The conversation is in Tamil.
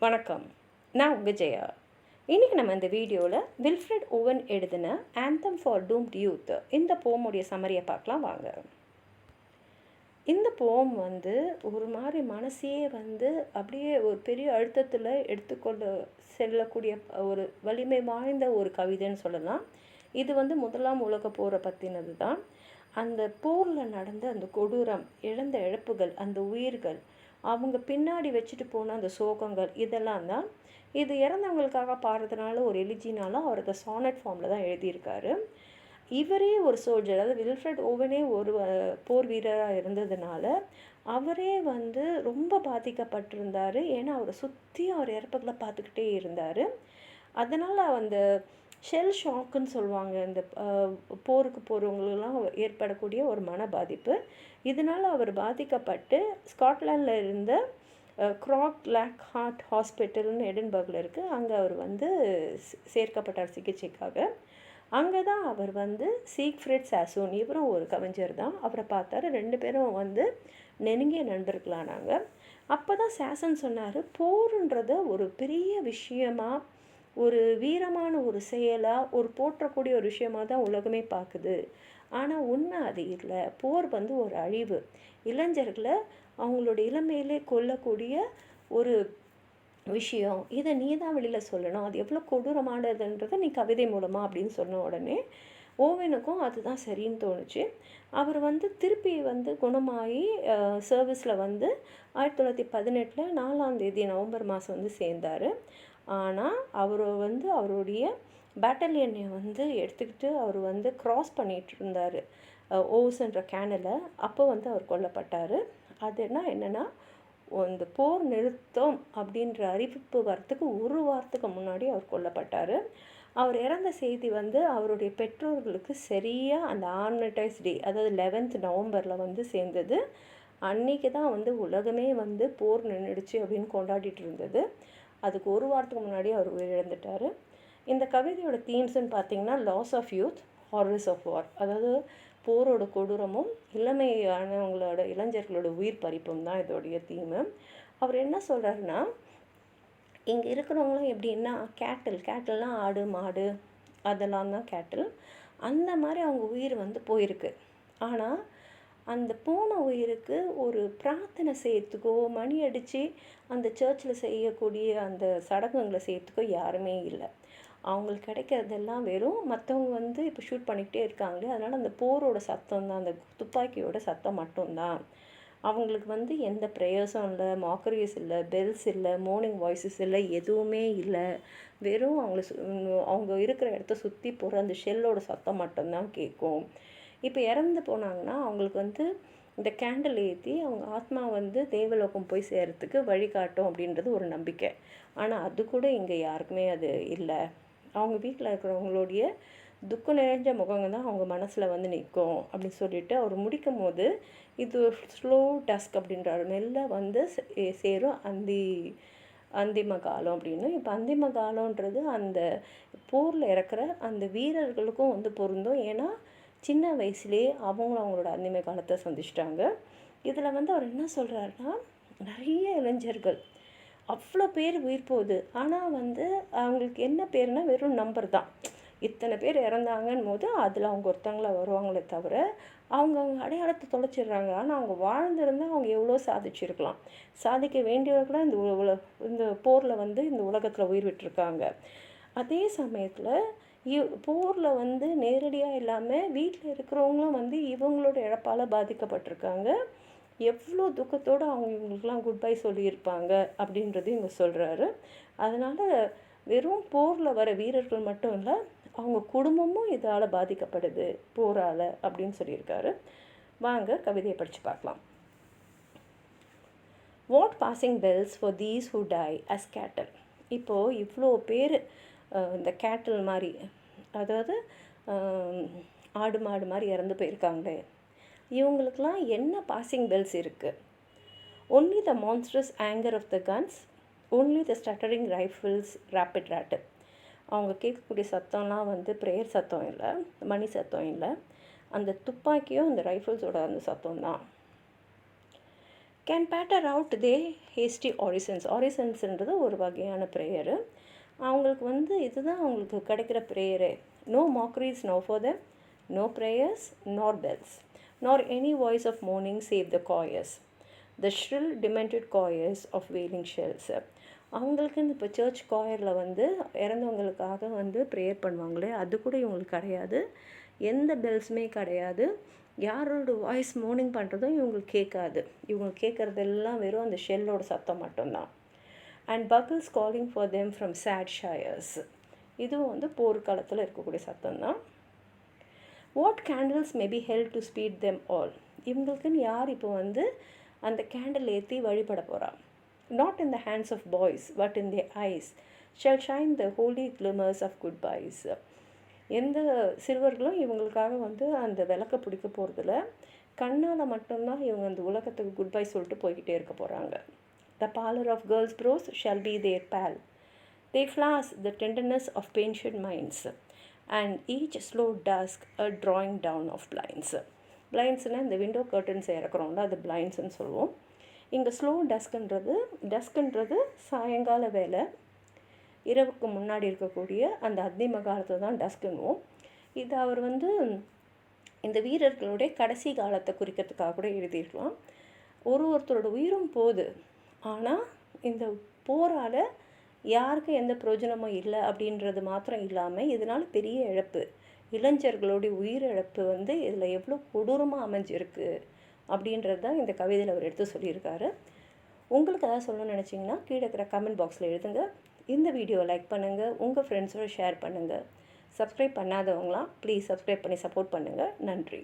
வணக்கம், நான் உங்கள் ஜெயா. இன்றைக்கி நம்ம இந்த வீடியோவில் வில்ஃப்ரெட் ஓவன் எழுதின ஆந்தம் ஃபார் டூம்ட் யூத் இந்த போமுடைய சம்மரியை பார்க்கலாம் வாங்க. இந்த போம் ஒரு மாதிரி மனசையே அப்படியே ஒரு பெரிய அழுத்தத்தில் எடுத்துக்கொள்ள செல்லக்கூடிய ஒரு வலிமை வாய்ந்த ஒரு கவிதைன்னு சொல்லலாம். இது முதலாம் உலக போரை பற்றினது தான். அந்த போரில் நடந்த அந்த கொடூரம், இழந்த இழப்புகள், அந்த உயிர்கள், அவங்க பின்னாடி வச்சுட்டு போன அந்த சோகங்கள், இதெல்லாம் தான். இது இறந்தவங்களுக்காக பாடுறதுனால ஒரு எலிஜினால அவர் அதை சானட் ஃபார்மில் தான் எழுதியிருக்காரு. இவரே ஒரு சோல்ஜர், அதாவது வில்ஃப்ரெட் ஓவனே ஒரு போர் வீரராக இருந்ததுனால அவரே ரொம்ப பாதிக்கப்பட்டிருந்தார். ஏன்னா அவரை சுற்றி அவர் இறப்புகளை பார்த்துக்கிட்டே இருந்தார். அதனால் அந்த ஷெல் ஷாக்குன்னு சொல்லுவாங்க, இந்த போருக்கு போகிறவங்களுக்கெல்லாம் ஏற்படக்கூடிய ஒரு மன பாதிப்பு. இதனால் அவர் பாதிக்கப்பட்டு ஸ்காட்லாண்டில் இருந்த க்ராக் லேக் ஹார்ட் ஹாஸ்பிட்டல்னு எடின்பர்கில் இருக்குது, அங்கே அவர் சேர்க்கப்பட்டார் சிகிச்சைக்காக. அங்கே தான் அவர் சீக்ஃப்ரெட் சாசோன், இவரும் ஒரு கவிஞர் தான், அவரை பார்த்தாரு. ரெண்டு பேரும் நெருங்கிய நண்பர்களானாங்க. அப்போ தான் சாசன் சொன்னார், போருன்றத ஒரு பெரிய விஷயமாக, ஒரு வீரமான ஒரு செயலாக, ஒரு போற்றக்கூடிய ஒரு விஷயமாக தான் உலகமே பார்க்குது. ஆனால் உண்மை அது இல்லை. போர் ஒரு அழிவு, இளைஞர்களை அவங்களோட இளமையிலே கொல்லக்கூடிய ஒரு விஷயம். இதை நீ தான் வெளியில் சொல்லணும், அது எவ்வளோ கொடூரமானதுன்றதை நீ கவிதை மூலமாக அப்படின்னு சொன்ன உடனே ஓவனுக்கும் அதுதான் சரின்னு தோணுச்சு. அவர் திருப்பி குணமாகி சர்வீஸில் 1918 4ஆம் தேதி நவம்பர் மாதம் சேர்ந்தார். ஆனால் அவர் அவருடைய பேட்டலியனை எடுத்துக்கிட்டு அவர் க்ராஸ் பண்ணிகிட்டு இருந்தார் ஓஸ்ன்ற கேனலை. அப்போ அவர் கொல்லப்பட்டார். அது என்னென்னா, இந்த போர் நிறுத்தம் அப்படின்ற அறிவிப்பு வரத்துக்கு ஒரு வாரத்துக்கு முன்னாடி அவர் கொல்லப்பட்டார். அவர் இறந்த செய்தி அவருடைய பெற்றோர்களுக்கு சரியாக அந்த ஆர்மிடைஸ் டே, அதாவது 11th நவம்பரில் சேர்ந்தது. அன்றைக்கி தான் உலகமே போர் நின்றுடுச்சு அப்படின்னு கொண்டாடிட்டு இருந்தது. அதுக்கு ஒரு வாரத்துக்கு முன்னாடி அவர் உயிரிழந்துட்டார். இந்த கவிதையோட தீம்ஸ்ன்னு பார்த்தீங்கன்னா, loss of youth, horrors of war, அதாவது போரோட கொடூரமும் இளமையானவங்களோட இளைஞர்களோட உயிர் பறிப்பும் தான் இதோடைய தீமு. அவர் என்ன சொல்கிறாருன்னா, இங்கே இருக்கிறவங்களாம் எப்படின்னா கேட்டல்லாம் ஆடு மாடு அதெல்லாம் தான் கேட்டில். அந்த மாதிரி அவங்க உயிர் போயிருக்கு. ஆனால் அந்த போன உயிருக்கு ஒரு பிரார்த்தனை செய்யறதுக்கோ, மணி அடித்து அந்த சர்ச்சில் செய்யக்கூடிய அந்த சடங்குங்களை செய்யறதுக்கோ யாருமே இல்லை. அவங்களுக்கு கிடைக்கிறதெல்லாம் வெறும் மற்றவங்க இப்போ ஷூட் பண்ணிக்கிட்டே இருக்காங்களே, அதனால் அந்த போரோட சத்தம் தான், அந்த துப்பாக்கியோட சத்தம் மட்டும்தான். அவங்களுக்கு எந்த ப்ரேயர்ஸும் இல்லை, மாக்கரிஸ் இல்லை, பெல்ஸ் இல்லை, மார்னிங் வாய்ஸஸ் இல்லை, எதுவுமே இல்லை. வெறும் அவங்க இருக்கிற இடத்த சுற்றி போகிற அந்த ஷெல்லோட சத்தம் மட்டும்தான் கேட்கும். இப்போ இறந்து போனாங்கன்னா அவங்களுக்கு இந்த கேண்டில் ஏற்றி அவங்க ஆத்மா தேவலோகம் போய் சேரத்துக்கு வழிகாட்டும் அப்படின்றது ஒரு நம்பிக்கை. ஆனால் அது கூட இங்கே யாருக்குமே அது இல்லை. அவங்க வீட்டில் இருக்கிறவங்களுடைய துக்கம் நிறைஞ்ச முகங்க தான் அவங்க மனசில் நிற்கும் அப்படின்னு சொல்லிட்டு அவர் முடிக்கும் போது, இது ஸ்லோ டஸ்க் அப்படின்றாரு, மெல்ல சேரும் அந்திம காலம் அப்படின்னு. இப்போ அந்திம காலன்றது அந்த போரில் இறக்குற அந்த வீரர்களுக்கும் பொருந்தும். ஏன்னா சின்ன வயசுலேயே அவங்களோட அந்திமை காலத்தை சந்திச்சிட்டாங்க. இதில் அவர் என்ன சொல்கிறாருன்னா, நிறைய இளைஞர்கள், அவ்வளோ பேர் உயிர் போகுது. ஆனால் அவங்களுக்கு என்ன பேருனா வெறும் நம்பர் தான். இத்தனை பேர் இறந்தாங்கன்னு போது அதில் அவங்க ஒருத்தவங்கள வருவாங்களே தவிர அவங்க அடையாளத்தை தொலைச்சிடுறாங்க. ஆனால் அவங்க வாழ்ந்திருந்தால் அவங்க எவ்வளோ சாதிச்சிருக்கலாம். சாதிக்க வேண்டியவர்களாக இந்த போரில் இந்த உலகத்தில் உயிர் விட்டுருக்காங்க. அதே சமயத்தில் போரில் நேரடியாக இல்லாமல் வீட்டில் இருக்கிறவங்களும் இவங்களோட இழப்பால் பாதிக்கப்பட்டிருக்காங்க. எவ்வளோ துக்கத்தோடு அவங்க இவங்களுக்கெல்லாம் குட் பை சொல்லியிருப்பாங்க அப்படின்றது இங்கே சொல்கிறாரு. அதனால் வெறும் போரில் வர வீரர்கள் மட்டும் இல்லை, அவங்க குடும்பமும் இதால் பாதிக்கப்படுது போரால் அப்படின்னு சொல்லியிருக்காரு. வாங்க கவிதையை படித்து பார்க்கலாம். What passing bells for these who die as cattle. இப்போது இவ்வளோ பேர் இந்த கேட்டில் மாதிரி, அதாவது ஆடு மாடு மாதிரி இறந்து போயிருக்காங்களே, இவங்களுக்கெல்லாம் என்ன பாசிங் பெல்ஸ் இருக்குது? Only the monstrous anger of the guns, only the stuttering rifles rapid rattle. அவங்க கேட்கக்கூடிய சத்தம்லாம் ப்ரேயர் சத்தம் இல்லை, மணி சத்தம் இல்லை, அந்த துப்பாக்கியும் அந்த ரைஃபிள்ஸோட அந்த சத்தம் தான். Can patter out their hasty orisons. ஆரிசன்ஸ்ன்றது ஒரு வகையான ப்ரேயரு. அவங்களுக்கு வந்து இதுதான் அவங்களுக்கு கிடைக்கிற ப்ரேயரே. No mockeries no for them, no prayers nor bells, nor any voice of mourning save the choirs, the shrill demented choirs of wailing shells. அவங்களுக்குன்னு இப்போ சர்ச் காயரில் வந்து இறந்தவங்களுக்காக வந்து ப்ரேயர் பண்ணுவாங்களே, அது கூட இவங்களுக்கு கிடையாது. எந்த பெல்ஸுமே கிடையாது. யாரோட வாய்ஸ் மோர்னிங் பண்ணுறதும் இவங்களுக்கு கேட்காது. இவங்களுக்கு கேட்குறதெல்லாம் வெறும் அந்த ஷெல்லோட சத்தம் மட்டும்தான். And bugles calling for them from sad shires. இதுவும் வந்து போர்க்காலத்தில் இருக்கக்கூடிய சத்தம் தான். What candles may be held to speed them all. இவங்களுக்குன்னு யார் இப்போ வந்து அந்த கேண்டில் ஏற்றி வழிபட போகிறா? Not in the hands of boys, but in their eyes shall shine the holy glimmers of goodbyes. எந்த சிறுவர்களும் இவங்களுக்காக வந்து அந்த விளக்க பிடிக்க போகிறதில்ல. கண்ணால் மட்டும்தான் இவங்க அந்த உலகத்துக்கு குட் பை சொல்லிட்டு போய்கிட்டே இருக்க போகிறாங்க. The pallor of girls' brows shall be their pall. They flash the tenderness of patient minds, and each slow dusk a drawing down of blinds. பிளைண்ட்ஸ்னால் இந்த விண்டோ கர்டன்ஸை இறக்குறோம்ல, அது பிளைண்ட்ஸ்ன்னு சொல்லுவோம். இங்கே ஸ்லோ டஸ்க்குன்றது சாயங்கால வேலை, இரவுக்கு முன்னாடி இருக்கக்கூடிய அந்த அந்திம காலத்தை தான் டஸ்க்குன்னுவோம். இது அவர் வந்து இந்த வீரர்களுடைய கடைசி காலத்தை குறிக்கிறதுக்காக கூட எழுதியிருக்கலாம். ஒருத்தரோட உயிரும் போகுது, ஆனால் இந்த போரால் யாருக்கும் எந்த பிரயோஜனமும் இல்லை அப்படின்றது மாத்திரம் இல்லாமல் இதனால் பெரிய இழப்பு, இளைஞர்களுடைய உயிரிழப்பு வந்து இதில் எவ்வளோ கொடூரமாக அமைஞ்சிருக்கு அப்படின்றது தான் இந்த கவிதையில் அவர் எடுத்து சொல்லியிருக்காரு. உங்களுக்கு எதாவது சொல்லணும்னு நினச்சிங்கன்னா கீழே இருக்கிற கமெண்ட் பாக்ஸில் எழுதுங்க. இந்த வீடியோவை லைக் பண்ணுங்கள், உங்கள் ஃப்ரெண்ட்ஸோட ஷேர் பண்ணுங்கள். சப்ஸ்கிரைப் பண்ணாதவங்களாம் ப்ளீஸ் சப்ஸ்கிரைப் பண்ணி சப்போர்ட் பண்ணுங்கள். நன்றி.